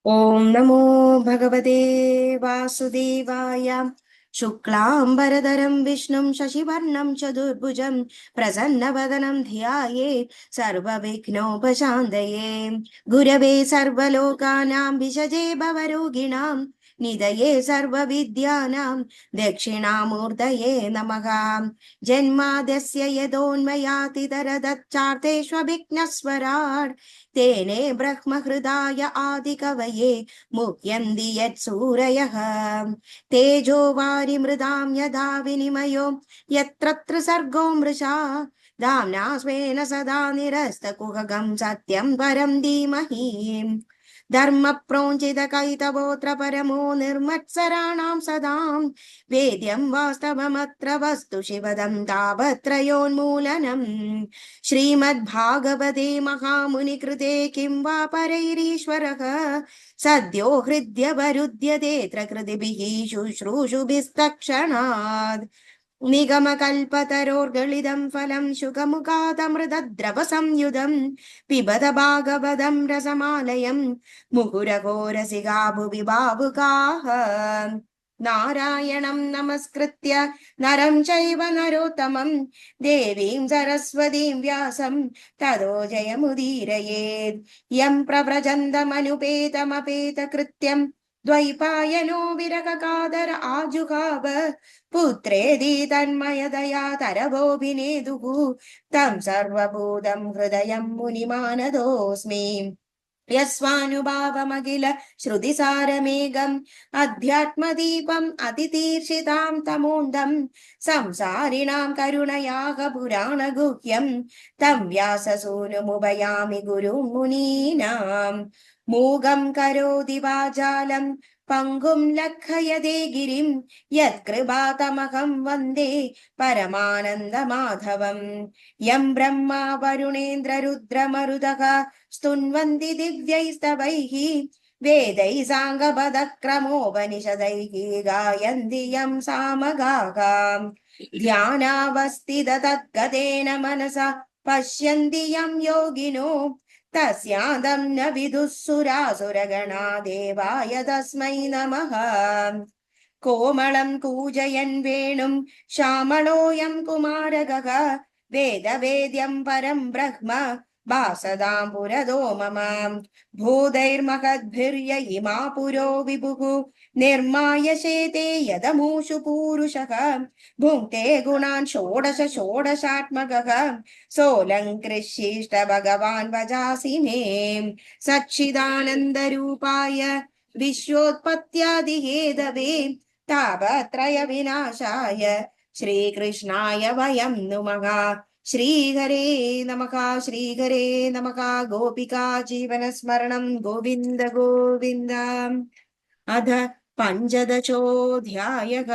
ഓം നമോ ഭഗവതേ വാസുദേവായ. ശുക്ലാംബരധരം വിഷ്ണും ശശിവർണം ചതുർഭുജം പ്രസന്നവദനം ധ്യായേത് സർവവിഘ്നോപശാന്തയേ. ഗുരവേ സർവലോകാനാം വിഷജേ ഭവരോഗിണാം നിധയേ സർവവിദ്യാനാം ദക്ഷിണാമൂർത്തയേ നമഃ. ജന്മാദ്യസ്യ യതോന്മയാതിതരതശ്ചാർത്തേष्വഭിഘ്നസ്വരാട് तेने ब्रह्महृदाय आदिकवये मुह्यन्ति यत्सूरयः. तेजो वारिमृदां यदा विनिमयो यत्र सर्गो मृषा धाम्ना स्वेन सदा निरस्तकुहकं सत्यं परं धीमहि. धर्मप्रोञ्चितकैतवोऽत्र परमो निर्मत्सराणां सदां वेद्यं वास्तवमत्र वस्तु शिवदं तापत्रयोन्मूलनम्. श्रीमद्भागवते महामुनिकृते किं वा परैरीश्वरः सद्यो हृद्यवरुध्यतेऽत्र कृतिभिः शुश्रूषुभिस्तक्षणात्. निगमकल्पतरोर्गलितं फलं शुकमुखादमृतद्रवसंयुधं पिबत भागवतं रसमालयं मुहुरगो रसिका भुवि भावुकाः. नारायणं नमस्कृत्य नरं चैव नरोत्तमं देवीं सरस्वतीं व्यासं ततो जयमुदीरयेत्. यं प्रव्रजन्तमनुपेतमपेतकृत्यं द्वैपायनो विरहकातर आजुहाव पुत्रेति तन्मयतया तरवोऽभिनेदुः तं सर्वभूतं हृदयं मुनिमानतोऽस्मि. यस्वानुभावमखिल श्रुतिसारमेघम् अध्यात्मदीपम् अतितीर्षितां तमोन्दं संसारिणां करुणयाः पुराणगुह्यं तं व्याससूनुमुपयामि गुरुं मुनीनाम्. मूगं करोति वाचालं पङ्गुं लङ्घयते गिरिं यत्कृपातमहं वन्दे परमानन्दमाधवम्. यं ब्रह्मा वरुणेन्द्ररुद्रमरुतः स्तुन्वन्ति दिव्यैस्तवैः वेदैः साङ्गपदक्रमोपनिषदैः गायन्ति यं सामगाः. ध्यानावस्थिततद्गतेन मनसा पश्यन्ति यं योगिनो तस्यादं न विदुः सुरासुरगणा देवाय तस्मै नमः. कोमलं कूजयन् वेणुं श्यामलोऽयं कुमारकः वेदवेद्यं परं ब्रह्म भासतां पुरतो मम. भूतैर्महद्भिर्य इमा पुरो विभुः निर्माय शेते यदमूषु पूरुषः भुङ्क्ते गुणान् षोडश षोडशात्मकः सोऽलङ्कृष्येष्ट भगवान् भजासि मे. सच्चिदानन्दरूपाय विश्वोत्पत्त्यादिहेतवे तापत्रय विनाशाय श्रीकृष्णाय वयं नुमः. श्रीहरे नमः श्रीहरे नमः. गोपिका जीवनस्मरणं गोविन्द गोविन्द. अथ पञ्चदशोऽध्यायः.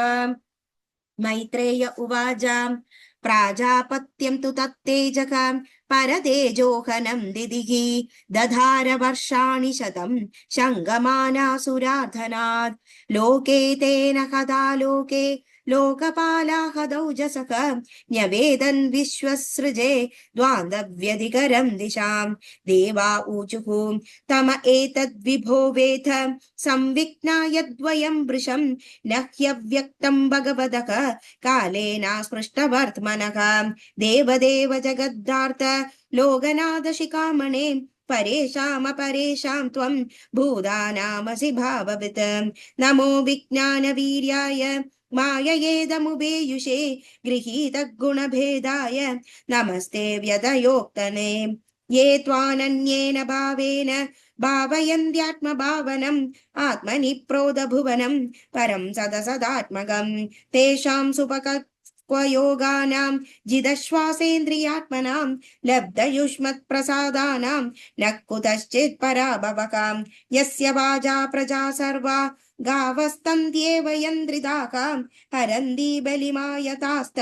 मैत्रेय उवाच प्राजापत्यं तु तत्तेजः परतेजोहनं दिदिः दधार वर्षाणि शतं शङ्गमानासुरार्धनात्. लोके तेन हता लोके लोकपालाः दौजसः न्यवेदन् विश्वसृजे द्वान्दव्यधिकरं दिशां. देवा ऊचुः तम एतद्विभो वेद संविघ्नाय वृषं न ह्यव्यक्तं भगवतः कालेन स्पृष्टवर्त्मनः. देवदेव जगद्धार्थ लोकनाथ शिखामणे परेषामपरेषां त्वं भूतानामसि भाववित्. नमो विज्ञानवीर्याय माययेदमुपेयुषे गृहीतगुणभेदाय नमस्ते व्यदयोक्तने. ये त्वानन्येन भावेन भावयन्त्यात्मभावनम् आत्मनि प्रोदभुवनं परं सदसदात्मकं तेषां सुपक्वयोगानां जिदश्वासेन्द्रियात्मनां लब्धयुष्मत्प्रसादानां न कुतश्चित् पराभवकां. यस्य वाजा प्रजा सर्वा गावस्तन्त्येव यन्द्रिदाः हरन्ति बलिमायतास्त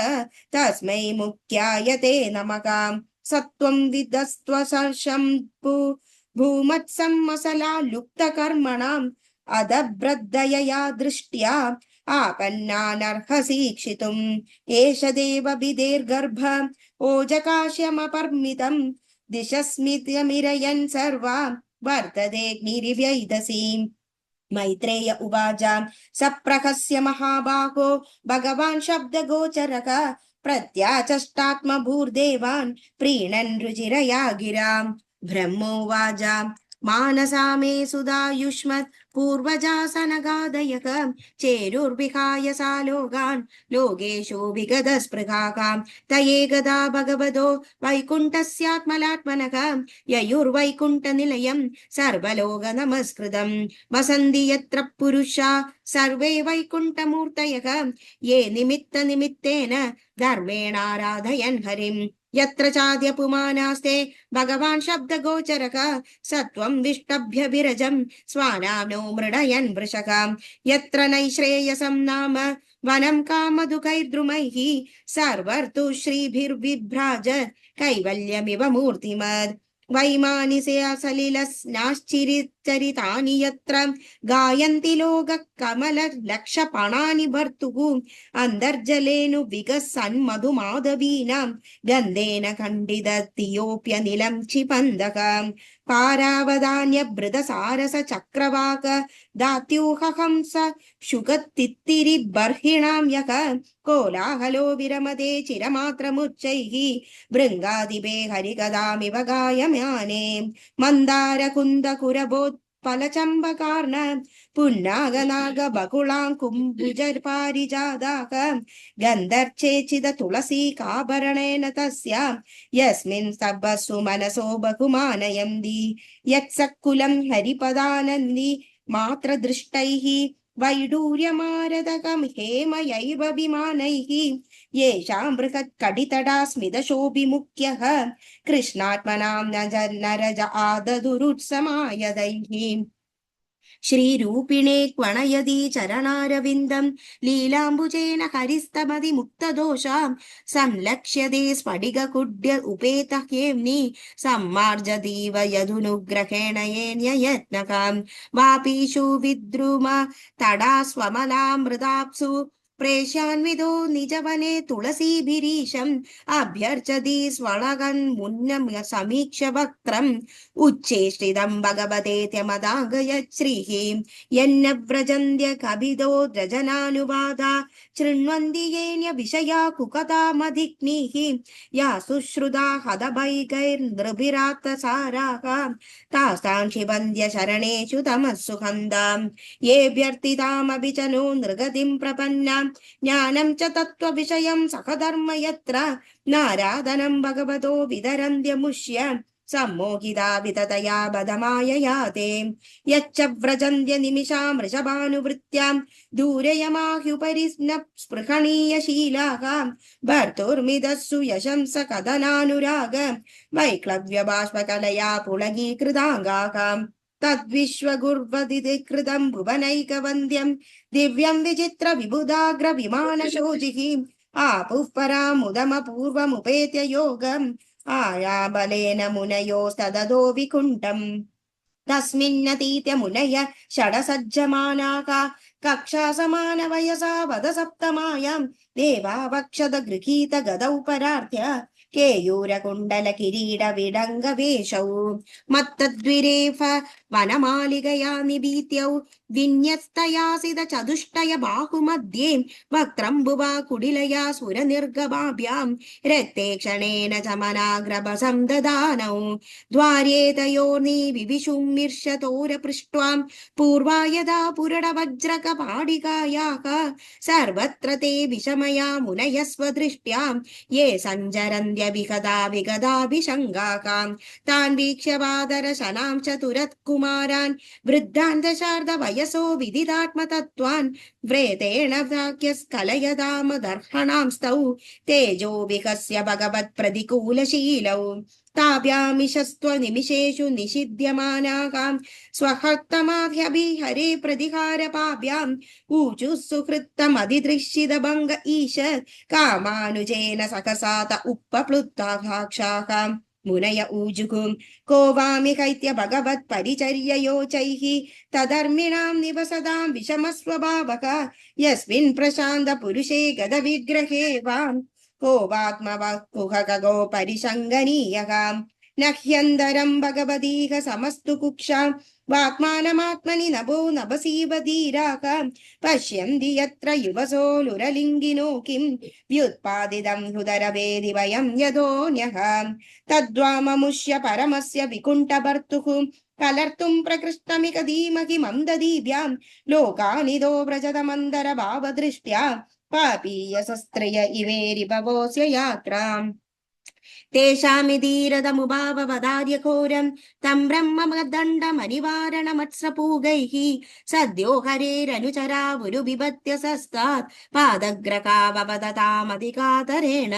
तस्मै मुख्याय ते नमः. सत्वं विदस्त्वसर्षं भूमत्सम्मसला लुप्तकर्मणाम् अदभ्रदयया दृष्ट्या आपन्नानर्हसीक्षितुम्. एष देवविदेर्गर्भ ओजकाश्यमपर्मितम् दिशस्मितमिरयन् सर्वा वर्ततेऽग्निरिव्यैदसीम्। मैत्रेय उवाच सप्रहस्य महाबाहो भगवान् शब्दगोचरः प्रत्याचष्टात्मभूर्देवान् प्रीणन् रुचिरया गिराम्। ब्रह्मोवाच मानसा मे सुधायुष्मत् पूर्वजासनगादयः चेरुर्विहाय सा लोकान् लोकेषु विगतस्पृहाः तयेकदा भगवतो वैकुण्ठस्यात्मलात्मनः ययुर्वैकुण्ठनिलयम् सर्वलोकनमस्कृतम् वसन्ति यत्र पुरुषा सर्वे वैकुण्ठमूर्तयः ये निमित्तनिमित्तेन धर्मेणाराधयन् हरिम्। यत्र चाद्य पुमानास्ते भगवान् शब्दगोचरः सत्वं विष्टभ्य विरजम् स्वानाम्नो मृडयन् वृषकाम्। यत्र नैश्रेयसं नाम वनं कामदुःखैर्द्रुमैः सर्वर्तु श्रीभिर्विभ्राज कैवल्यमिव मूर्तिमद्। वैमानिसे सलिलस्नाश्चिरिचरितानि यत्र गायन्ति लोककमललक्षपणानि भर्तुः अन्तर्जलेनु विकसन्मधुमाधवीनां गन्धेन खण्डिततियोऽप्यनिलं क्षिपन्दः पारावदान्यभृतसारसचक्रवाक दात्यूहंस शुकतित्तिरिबर्हिणां यः कोलाहलो विरमते चिरमात्रमुच्चैः भृङ्गादिभे हरिकदामिव गायमाने मन्दारकुन्दकुरबोत्पलचम्बकार्ण पुन्नागनागबकुलाङ्कुम्भुजपारिजाताः गन्धर्चेचिद तुलसीकाभरणेन तस्य यस्मिन् स्तभस्सु मनसो बहुमानयन्ति यत्सकुलं हरिपदानन्दी मात्रदृष्टैः वैडूर्यमारदकं हेमयैव विमानैः येषां बृहत्कटितटा स्मितशोभिमुख्यः कृष्णात्मनां नरज आददुरुत्समायदैः श्रीरूपिणे क्वणयति चरणारविन्दं लीलाम्बुजेन हरिस्तमधिमुक्तदोषा संलक्ष्यते स्फटिककुड्य उपेतहेम्नि सम्मार्जतीव यदुनुग्रहेण येन्ययत्नकां वापीषु विद्रुम तडा स्वमलामृताप्सु प्रेष्यान्वितो निजवने तुलसीभिरीशम् अभ्यर्चति स्वळगन्मुन्नम्य समीक्ष वक्त्रम् उच्चेष्टितं भगवतेत्यमदागयत् श्रीः यन्न व्रजन्त्य कभिदो रजनानुवादा शृण्वन्ति येन्य विषया कुकतामधिग्निः या सुश्रुता हतभैकैर्नृभिरात्तसाराः तास्तां क्षिपन्त्य शरणेषु तमः सुहन्ताम् येऽभ्यर्थितामपि च नो नृगतिं प्रपन्नाम् ज्ञानं च तत्त्वविषयं सखधर्म यत्र नाराधनं भगवतो विदरन्त्यमुष्य सम्मोहिता विततया बधमायया ते यच्च व्रजन्त्य निमिषां वृषभानुवृत्त्यां दूरयमाह्युपरि न स्पृहणीयशीलाः भर्तुर्मिदस्सु यशंस कदनानुराग वैक्लव्यबाष्पकलया पुलगीकृताङ्गाः तद्विश्वगुर्वदिकृतं भुवनैकवन्द्यं दिव्यं विचित्र विबुधाग्र विमानशोचिः आपुः परामुदमपूर्वमुपेत्य योगम् आयाबलेन मुनयोस्तदधो विकुण्ठम् तस्मिन्नतीत्य मुनय षडसज्जमानाः कक्षा समान वयसा वद सप्तमायां देवा वक्षद गृहीत गदौ परार्थ्य केयूरकुण्डल किरीट विडङ्ग वेशौ मत्तद्विरेफ वनमालिकया निभीत्यौ विन्यस्तयासिद चतुष्टय बाहुमध्ये वक्त्रम्बुवा कुडिलया सुरनिर्गमाभ्यां रक्ते क्षणेन चमनाग्रभसं ददानौ द्वार्ये तयोर्निविविशुमिर्षतोरपृष्ट्वां पूर्वा यदा पुरडवज्रकपाडिकायाः सर्वत्र ते विषमया मुनयस्वदृष्ट्यां ये सञ्चरन्त्य विगदा विगदाभिषङ्गाः तान् वीक्ष्य वादरशनां चतुरत्कुमारान् वृद्धान् दशार्ध वयसो विदितात्मतत्त्वान् व्रेतेण वाक्यस्खलयदामदर्हणां स्तौ तेजो विकस्य भगवत्प्रतिकूलशीलौ ताभ्यामिषस्त्वनिमिषेषु निषिध्यमानाः स्वहस्तमाभ्यभिहरे प्रतिहारपाभ्याम् ऊचुः सुहृत्तमधिदृश्यितभङ्ग ईशत् कामानुजेन सकसात उपप्लुताक्षाः मुनय ऊजुः को वामि कैत्य भगवत्परिचर्ययोचैः तधर्मिणां निवसतां विषमस्वभावः यस्मिन् प्रशान्त पुरुषे गदविग्रहे वाम् को वात्मवः कुहको परिशङ्गनीयः നഹ്യന്തരം ഭഗവതീഹ സമസ്തു കുക്ഷാം വാഗ്മാനമാത്മനി നഭോ നഭസീവ ധീരാക പശ്യന്തി യത്ര യുവസോലുരലിംഗിനോ കിം വ്യുത്പാദിതം ഹൃദരവേദി വയം യഥോന്യഃ തദ്വാമമുഷ്യ പരമസ്യ വികുണ്ഠഭർത്തുഃ കലർത്തും പ്രകൃഷ്ടമിക ധീമഹി മന്ദദീഭ്യാം ലോകാനിദോ വ്രജത മന്ദര ഭാവദൃഷ്ട്യാ പാപീയസസ്ത്രയ ഇവേരിഭവോസ്യ യാത്രാം തേഷാമിതീരതമുഭാവവദാര്യഘോരം തം ബ്രഹ്മദണ്ഡമനിവാരണമത്സ്രപൂഗൈഃ സദ്യോ ഹരേരനുചരാവുരുബിഭത്യ പാദഗ്രകാവവദതാമധികാതരേണ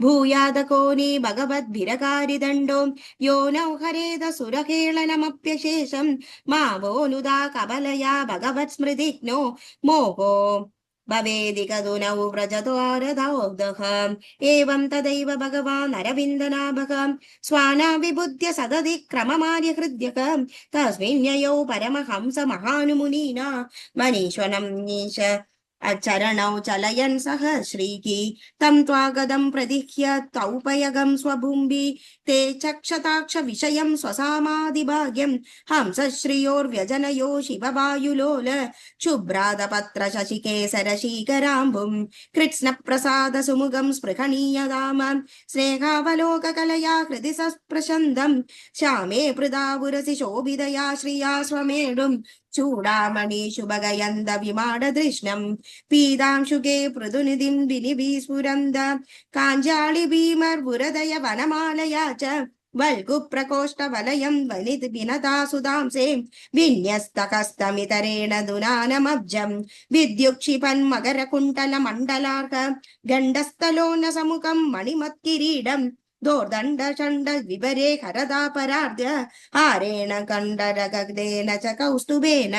ഭൂയാദകോനി ഭഗവദ്ഭിരകാരിദണ്ഡോ യോ നൗ ഹരേത സുരകേളനമപ്യശേഷം മാവോനുദാ കബലയാ ഭഗവത് സ്മൃതിഘ്നോ മോഹോ ഭവേദികതുനൗ വ്രജദ്വാരദോദഃ ഏവം തദൈവ ഭഗവാൻ അരവിന്ദനാഭഃ സ്വാനാവിബുദ്ധ്യ സദതി ക്രമമാര്യഹൃദ്യഃ തസ്മിന്യയോ പരമഹംസ മഹാനുമുനീനാ മനീശ്വരം നീശ അച്ചരണൗ ചലയൻ സഹ ശ്രീകി തം ത്വാഗതം പ്രതിഹ്യ തൗപയഗം സ്വഭുംബി തേ ചക്ഷതാക്ഷ വിഷയം സ്വസാമാദിഭാഗ്യം ഹംസശ്രിയോർവ്യജനയോ ശിവവായുലോല ശുഭ്രാതപത്ര ശശികേസര ശീകരാംബും കൃത്സ്നപ്രസാദ സുമുഖം സ്പൃഹണീയതാമ സ്നേഹാവലോകകലയാ ഹൃദി സസ്പ്രശന്തം ശ്യാമേ പൃഥാപുരസി ശോഭിതയാ ശ്രിയാ സ്വമേടും ചൂടാമണി ശുഭഗയന്ത വിമാടതൃഷ്ണം പീതാംശുകേ പൃഥുനിധിം വിനിഭീസ്ഫുരന്ത കാഞ്ചാളി ഭീമർപുരദയ വനമാലയാ ച വൽഗുപ്രകോഷ്ടവലയം വനിത് വിനതാസുതാംസേ വിന്യസ്തഹസ്തമിതരേണ ദുനാനമബ്ജം വിദ്യുക്ഷിപൻ മകരകുണ്ടല മണ്ഡലാർഹ ഗണ്ഡസ്ഥലോന സമുഖം മണിമത്കിരീടം ദോർദണ്ഡ ചണ്ഡ വിവരേ ഹരദാപരാർദ്യ ഹാരേണ കണ്ഡരഗഗ്ധേന ച കൗസ്തുഭേന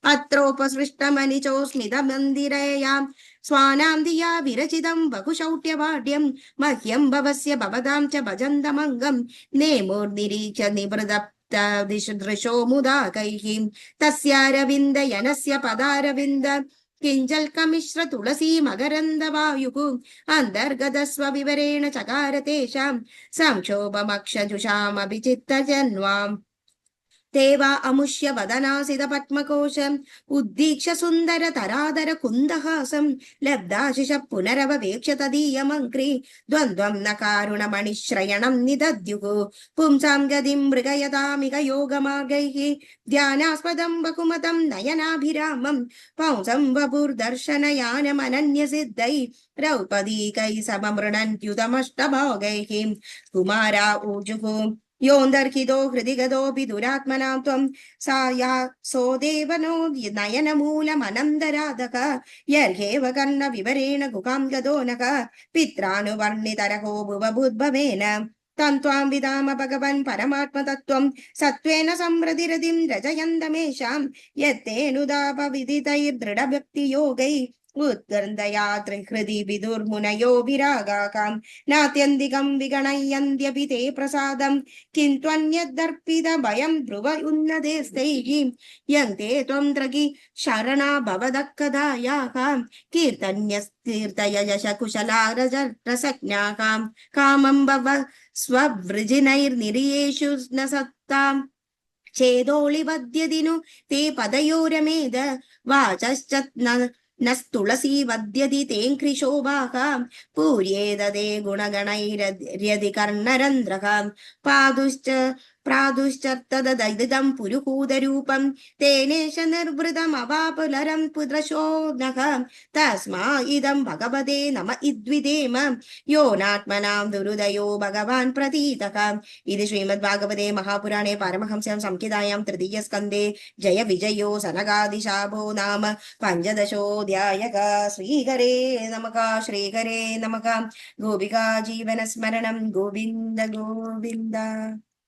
അത്രോപസൃഷ്ടമനിചോസ്മിതമന്ദിരയാം സ്വാനാം ദിയാ വിരചിതം ബഹുശൗട്യവാട്യം മഹ്യം ഭവസ്യ ഭവതാം ച ഭജന്തമംഗം നേമുർനിരീക്ഷ്യ നിവൃതപ്ത ദൃശോ മുദാ കൈഃ തസ്യാരവിന്ദയനസ്യ പദാരവിന്ദ കിഞ്ചൽക്കമിശ്ര തുളസീ മകരന്ദ വായുഃ അന്തർഗതസ്വ വിവരേണ ചകാര തേഷാം സംക്ഷോഭമക്ഷജുഷാമഭിചിത്തജന്വാം തേവാ അമുഷ്യ വദനാസിത പത്മകോശം ഉദ്ദീക്ഷ്യ സുന്ദര തരാദര കുന്ദഹാസം ലബ്ധാശിഷ പുനരവവേക്ഷ്യ തദീയമങ്ക്രി ദ്വന്ദ്വം ന കാരുണമണിശ്രയണം നിദദ്യുഃ പുംസാം ഗതിം മൃഗയതാമിക യോഗമാർഗൈഃ ധ്യാനാസ്പദം ബഹുമതം നയനാഭിരാമം പൗംസം വപുർദർശനയാനമനന്യസിദ്ധൈ രൗപദീകൈ സമമൃണന്ത്യുതമഷ്ടഭാഗൈഃ കുമാരാ ഊജുഃ യോന്തർഹിതോ ഹൃദിഗതോപി ദുരാത്മനാം ത്വം സായാ സോദേവനോ നയനമൂലമനന്തരാധക യർഹേവ കർണ വിവരേണ ഗുഹാം ഗതോ നഃ പിത്രാനുവർണിതരഹോ ഭുവഭുദ്ഭവേന തം ത്വാം വിദാമ ഭഗവൻ പരമാത്മതത്വം സത്വേന സംവൃതിരതിം രജയന്തമേഷാം യത്തേനുദാപവിദിതൈർദൃഢഭക്തിയോഗൈ ഉത്കർന്തയാ ത്രിഹൃദി വിദുർമുനയോ വിരാഗാകാം നാത്യന്തികം വിഗണയന്ത്യപി തേ പ്രസാദം കിന്ത്വന്യദർപ്പിത ഭയം ധ്രുവ ഉന്നതേസ്തൈഃ യം തേ ത്വം ത്രകി ശരണാ ഭവദക്കദായാഃ കീർത്തന്യസ്തീർത്തയ യശ കുശലാരസജ്ഞാഃ കാമം ഭവ സ്വവൃജിനൈർനിരിയേഷു ന സത്താം ഛേദോളിവദ്യതിനു തേ പദയോരമേദ വാചശ്ച നസ്തുളസീ വദ്യതി തേംഘ്രിശോഭാഃ പൂര്യേതദേ ഗുണഗണൈര്യധി കർണരന്ധ്രഃ പ്രാദുശ്ചർത്തദൈതം പുരുഹൂതരൂപം തേനേഷ നിർവൃതമവാപുലരം പുദ്രശോ നഃ തസ്മാ ഇദം ഭഗവതേ നമ ഇദ്വിദേമ യോനാത്മനാം ദുരുദയോ ഭഗവാൻ പ്രതീതഃ ഇത് ശ്രീമദ്ഭാഗവതേ മഹാപുരാണേ പാരമഹംസ്യാം സംഹിതായാം തൃതീയസ്കന്ധേ ജയ വിജയോ സനകാദിശാഭോ നാമ പഞ്ചദശോऽധ്യായഃ ശ്രീഹരേ നമഃ ശ്രീഹരേ നമഃ ഗോപികാ ജീവനസ്മരണം ഗോവിന്ദ ഗോവിന്ദ